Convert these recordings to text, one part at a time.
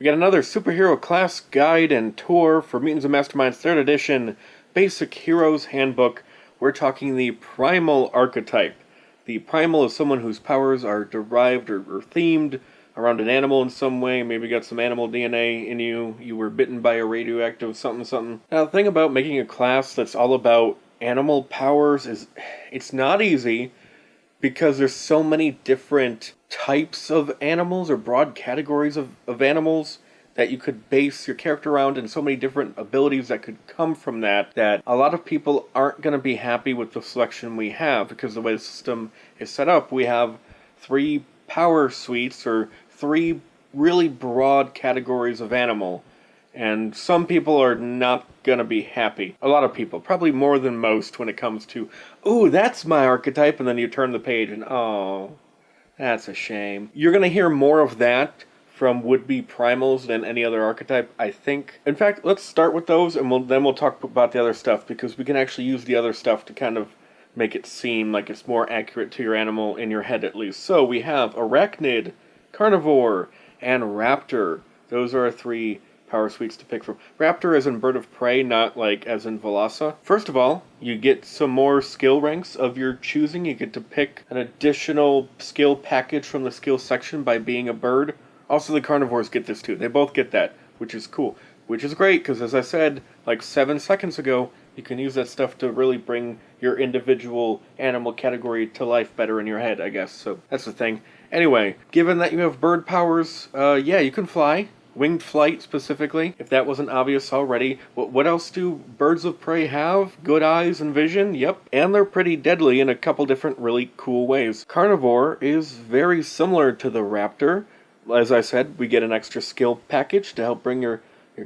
We got another superhero class guide and tour for Mutants and Masterminds 3rd edition Basic Heroes Handbook. We're talking the Primal Archetype. The Primal is someone whose powers are derived or themed around an animal in some way. Maybe got some animal DNA in you. You were bitten by a radioactive something. Now, the thing about making a class that's all about animal powers is it's not easy because there's so many different types of animals or broad categories of animals that you could base your character around, and so many different abilities that could come from that a lot of people aren't going to be happy with the selection we have, because the way the system is set up, we have 3 power suites or 3 really broad categories of animal, and some people are not going to be happy. A lot of people, probably more than most, when it comes to, ooh, that's my archetype, and then you turn the page and, oh, that's a shame. You're going to hear more of that from would-be primals than any other archetype, I think. In fact, let's start with those, and then we'll talk about the other stuff, because we can actually use the other stuff to kind of make it seem like it's more accurate to your animal in your head, at least. So we have Arachnid, Carnivore, and Raptor. Those are our 3 power suites to pick from. Raptor as in bird of prey, not like as in Velasa. First of all, you get some more skill ranks of your choosing. You get to pick an additional skill package from the skill section by being a bird. Also, the carnivores get this too. They both get that, which is cool. Which is great, because as I said like 7 seconds ago, you can use that stuff to really bring your individual animal category to life better in your head, I guess. So that's the thing. Anyway, given that you have bird powers, yeah, you can fly. Winged flight, specifically, if that wasn't obvious already. What else do birds of prey have? Good eyes and vision? Yep. And they're pretty deadly in a couple different really cool ways. Carnivore is very similar to the Raptor. As I said, we get an extra skill package to help bring your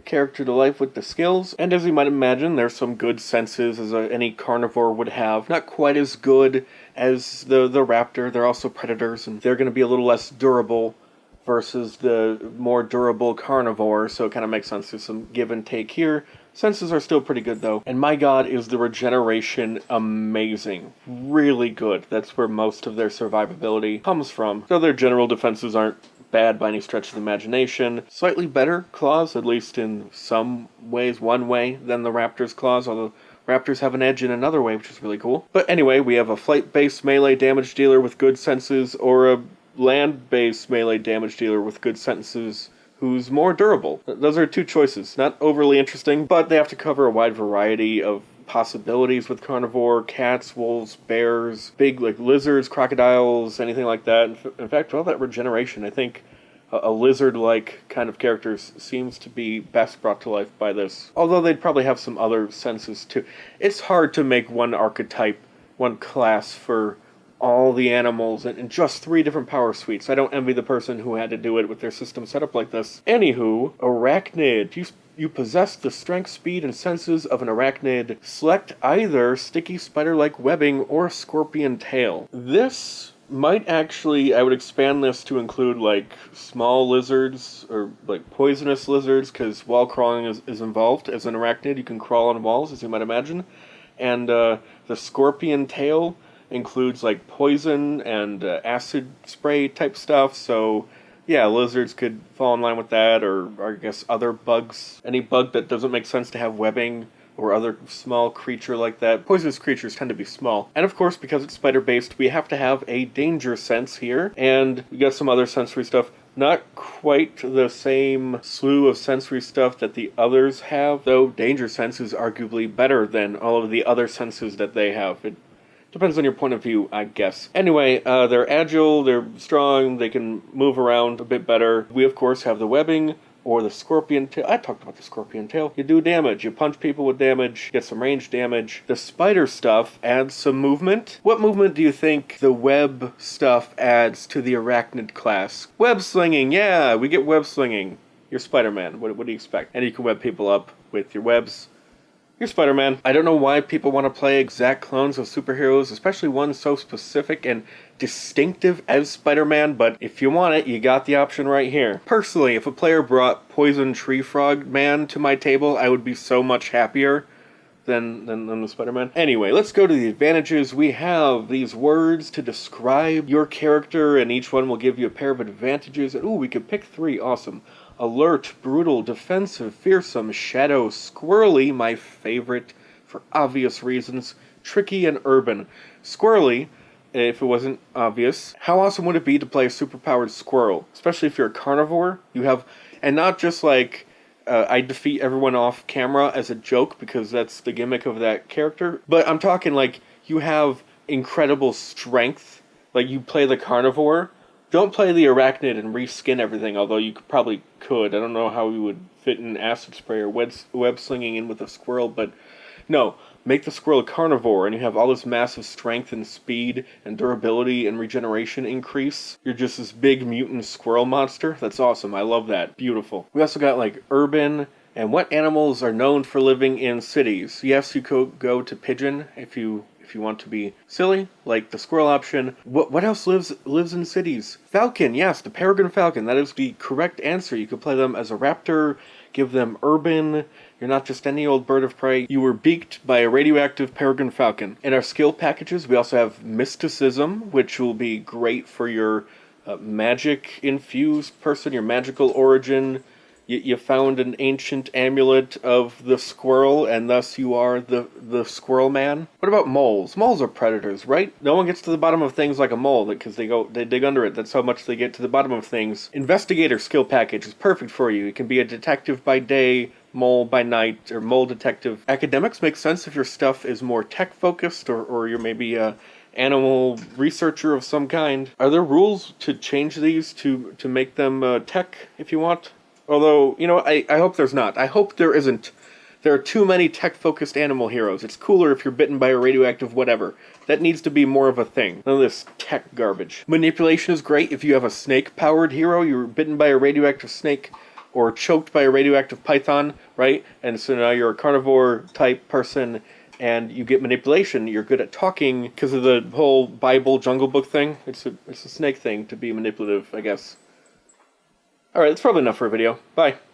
character to life with the skills. And as you might imagine, there's some good senses as any carnivore would have. Not quite as good as the Raptor. They're also predators, and they're going to be a little less durable versus the more durable carnivore, so it kind of makes sense. There's some give and take here. Senses are still pretty good, though. And my god, is the regeneration amazing. Really good. That's where most of their survivability comes from. So their general defenses aren't bad by any stretch of the imagination. Slightly better claws, at least in some ways, one way, than the Raptor's claws, although Raptors have an edge in another way, which is really cool. But anyway, we have a flight-based melee damage dealer with good senses, or a land-based melee damage dealer with good sentences who's more durable. Those are 2 choices. Not overly interesting, but they have to cover a wide variety of possibilities with carnivore: cats, wolves, bears, big like lizards, crocodiles, anything like that. In fact, all that regeneration, I think a lizard-like kind of character seems to be best brought to life by this. Although they'd probably have some other senses too. It's hard to make one archetype, one class for all the animals and just 3 different power suites. I don't envy the person who had to do it with their system set up like this. Anywho, Arachnid. You possess the strength, speed, and senses of an arachnid. Select either sticky spider-like webbing or scorpion tail. This might actually, I would expand this to include like small lizards or like poisonous lizards, because wall crawling is involved. As an arachnid, you can crawl on walls, as you might imagine. And the scorpion tail includes like poison and acid spray type stuff, so yeah, lizards could fall in line with that, or I guess other bugs. Any bug that doesn't make sense to have webbing, or other small creature like that. Poisonous creatures tend to be small. And of course, because it's spider-based, we have to have a danger sense here, and we got some other sensory stuff. Not quite the same slew of sensory stuff that the others have, though danger sense is arguably better than all of the other senses that they have. It depends on your point of view, I guess. Anyway, they're agile, they're strong, they can move around a bit better. We, of course, have the webbing, or the scorpion tail. I talked about the scorpion tail. You do damage. You punch people with damage, get some range damage. The spider stuff adds some movement. What movement do you think the web stuff adds to the arachnid class? Web slinging, yeah, we get web slinging. You're Spider-Man. What do you expect? And you can web people up with your webs. You're Spider-Man. I don't know why people want to play exact clones of superheroes, especially one so specific and distinctive as Spider-Man, but if you want it, you got the option right here. Personally, if a player brought Poison Tree Frog Man to my table, I would be so much happier than the Spider-Man. Anyway, let's go to the advantages. We have these words to describe your character, and each one will give you a pair of advantages. Ooh, we could pick 3. Awesome. Alert, brutal, defensive, fearsome, shadow, squirrely, my favorite for obvious reasons, tricky, and urban. Squirrely, if it wasn't obvious, how awesome would it be to play a superpowered squirrel? Especially if you're a carnivore. You have, and not just like, I defeat everyone off camera as a joke because that's the gimmick of that character. But I'm talking like you have incredible strength. Like you play the carnivore. Don't play the Arachnid and reskin everything, although you probably could. I don't know how we would fit an acid spray or web slinging in with a squirrel, but no. Make the squirrel a carnivore, and you have all this massive strength and speed and durability and regeneration increase. You're just this big mutant squirrel monster. That's awesome. I love that. Beautiful. We also got like urban and what animals are known for living in cities. Yes, you could go to pigeon if you want to be silly, like the squirrel option. What else lives in cities? Falcon, yes, the peregrine falcon. That is the correct answer. You could play them as a raptor, give them urban. You're not just any old bird of prey. You were beaked by a radioactive peregrine falcon. In our skill packages, we also have mysticism, which will be great for your magic-infused person, your magical origin. You found an ancient amulet of the squirrel, and thus you are the squirrel man. What about moles? Moles are predators, right? No one gets to the bottom of things like a mole, because they dig under it. That's how much they get to the bottom of things. Investigator skill package is perfect for you. You can be a detective by day, mole by night, or mole detective. Academics make sense if your stuff is more tech-focused, or you're maybe a animal researcher of some kind. Are there rules to change these to make them tech, if you want? Although, you know, I hope there's not. I hope there isn't. There are too many tech-focused animal heroes. It's cooler if you're bitten by a radioactive whatever. That needs to be more of a thing. None of this tech garbage. Manipulation is great if you have a snake-powered hero. You're bitten by a radioactive snake or choked by a radioactive python, right? And so now you're a carnivore-type person and you get manipulation. You're good at talking because of the whole Bible Jungle Book thing. It's a snake thing to be manipulative, I guess. Alright, that's probably enough for a video. Bye.